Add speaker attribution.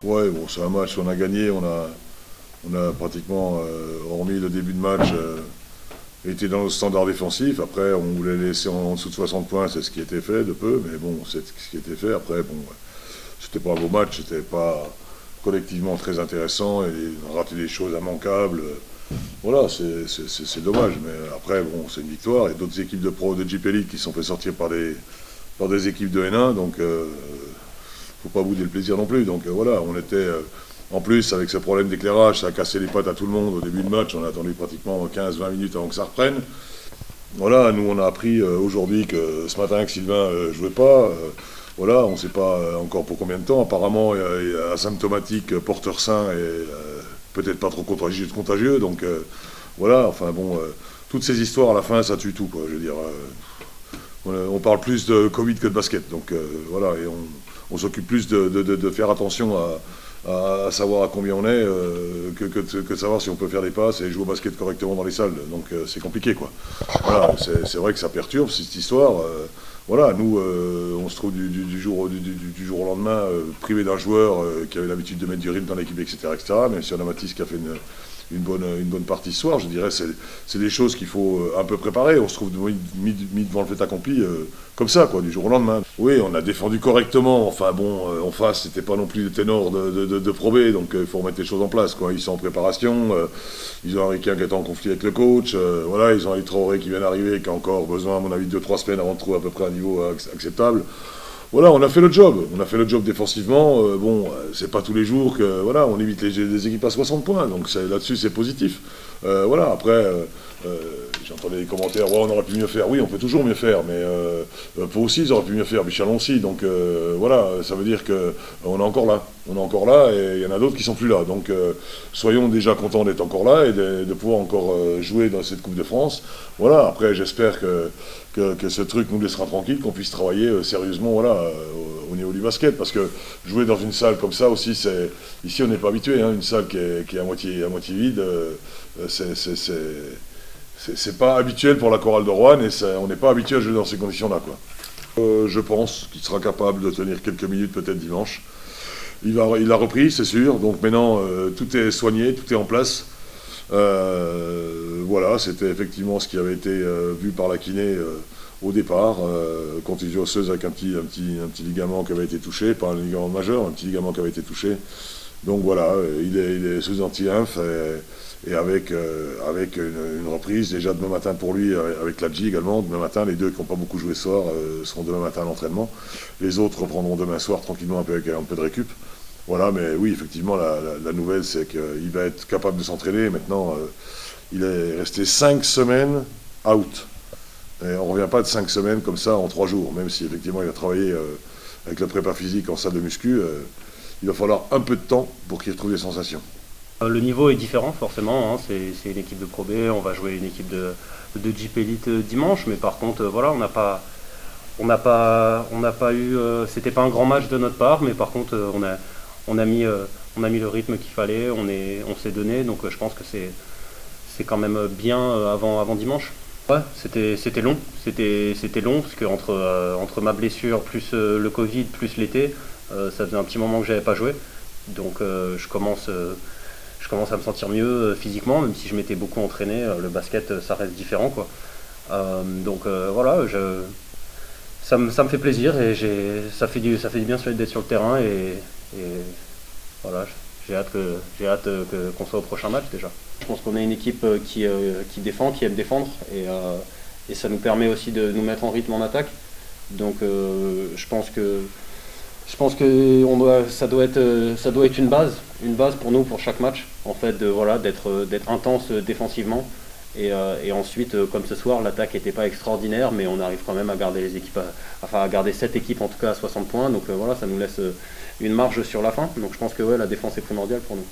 Speaker 1: Ouais, bon, c'est un match qu'on a gagné, on a pratiquement, hormis le début de match, été dans le standard défensif. Après, on voulait laisser en dessous de 60 points, c'est ce qui était fait de peu, mais bon, c'est ce qui était fait. Après, bon, c'était pas un beau match, c'était pas collectivement très intéressant, et on a raté des choses immanquables. Voilà, c'est dommage, mais après, bon, c'est une victoire. Il y a d'autres équipes de pro de Jeep Elite qui sont fait sortir par des équipes de N1, donc faut pas bouder le plaisir non plus. Donc voilà, on était en plus avec ce problème d'éclairage, ça a cassé les pattes à tout le monde au début de match. On a attendu pratiquement 15-20 minutes avant que ça reprenne. Voilà, nous on a appris aujourd'hui que ce matin que Sylvain jouait pas. Voilà, on ne sait pas encore pour combien de temps. Apparemment, il est asymptomatique, porteur sain et peut-être pas trop contagieux. Donc voilà, enfin bon, toutes ces histoires à la fin, ça tue tout, quoi. Je veux dire, on parle plus de Covid que de basket. Donc voilà, et on s'occupe plus de faire attention à savoir à combien on est que de savoir si on peut faire des passes et jouer au basket correctement dans les salles. Donc c'est compliqué, quoi. Voilà, c'est vrai que ça perturbe cette histoire. Voilà, nous, on se trouve du jour au lendemain privé d'un joueur qui avait l'habitude de mettre du rythme dans l'équipe, etc., etc. Même si on a Mathis qui a fait une bonne partie ce soir, je dirais, c'est des choses qu'il faut un peu préparer. On se trouve mis devant le fait accompli comme ça, quoi, du jour au lendemain. Oui, on a défendu correctement. Enfin bon, en face, c'était pas non plus des ténors de Pro B, donc il faut remettre les choses en place, quoi. Ils sont en préparation. Ils ont un Ricain qui est en conflit avec le coach. Voilà, ils ont Ali Traoré qui vient d'arriver, qui a encore besoin, à mon avis, de 2-3 semaines avant de trouver à peu près un niveau acceptable. Voilà, on a fait le job. On a fait le job défensivement. Bon, c'est pas tous les jours que voilà, on évite les équipes à 60 points. Donc là-dessus, c'est positif. Voilà, après, j'entendais des commentaires. Ouais, on aurait pu mieux faire. Oui, on peut toujours mieux faire, mais Pau aussi, ils auraient pu mieux faire. Bichalon aussi. Donc voilà, ça veut dire que on est encore là. On est encore là, et il y en a d'autres qui sont plus là. Donc soyons déjà contents d'être encore là et de pouvoir encore jouer dans cette Coupe de France. Voilà. Après, j'espère que ce truc nous laissera tranquille, qu'on puisse travailler sérieusement, voilà, au niveau du basket, parce que jouer dans une salle comme ça aussi, ici on n'est pas habitué, hein, une salle qui est à moitié vide, c'est pas habituel pour la chorale de Roanne, et on n'est pas habitué à jouer dans ces conditions-là, quoi. Je pense qu'il sera capable de tenir quelques minutes, peut-être dimanche. Il a repris, c'est sûr, donc maintenant tout est soigné, tout est en place. Voilà, c'était effectivement ce qui avait été vu par la kiné au départ, contusion osseuse avec un petit ligament qui avait été touché, pas un ligament majeur, un petit ligament qui avait été touché. Donc voilà, il est sous anti-inf et avec une reprise déjà demain matin pour lui, avec Ladji également. Demain matin, les deux qui n'ont pas beaucoup joué ce soir seront demain matin à l'entraînement. Les autres reprendront demain soir tranquillement avec un peu de récup. Voilà, mais oui, effectivement, la nouvelle, c'est qu'il va être capable de s'entraîner. Maintenant, il est resté 5 semaines out. Et on ne revient pas de 5 semaines comme ça en 3 jours, même si effectivement il a travaillé avec le prépa physique en salle de muscu. Il va falloir un peu de temps pour qu'il retrouve des sensations.
Speaker 2: Le niveau est différent, forcément. Hein. C'est une équipe de Pro B. On va jouer une équipe de Jeep Elite dimanche, mais par contre, voilà, on n'a pas eu. C'était pas un grand match de notre part, mais par contre, on a mis le rythme qu'il fallait, on s'est donné, donc je pense que c'est quand même bien avant dimanche. Ouais, c'était long, parce que entre ma blessure, plus le Covid, plus l'été, ça faisait un petit moment que j'avais pas joué, donc je commence à me sentir mieux physiquement, même si je m'étais beaucoup entraîné. Le basket, ça reste différent, quoi. Donc voilà, ça me fait plaisir, et ça fait du bien d'être sur le terrain, et voilà, j'ai hâte qu'on soit au prochain match déjà. Je pense qu'on a une équipe qui défend, qui aime défendre, et ça nous permet aussi de nous mettre en rythme en attaque. Donc je pense que ça doit être une base pour nous pour chaque match, en fait, d'être intense défensivement. Et ensuite, comme ce soir, l'attaque n'était pas extraordinaire, mais on arrive quand même à garder à garder 7 équipes en tout cas à 60 points. Donc voilà, ça nous laisse une marge sur la fin. Donc je pense que ouais, la défense est primordiale pour nous.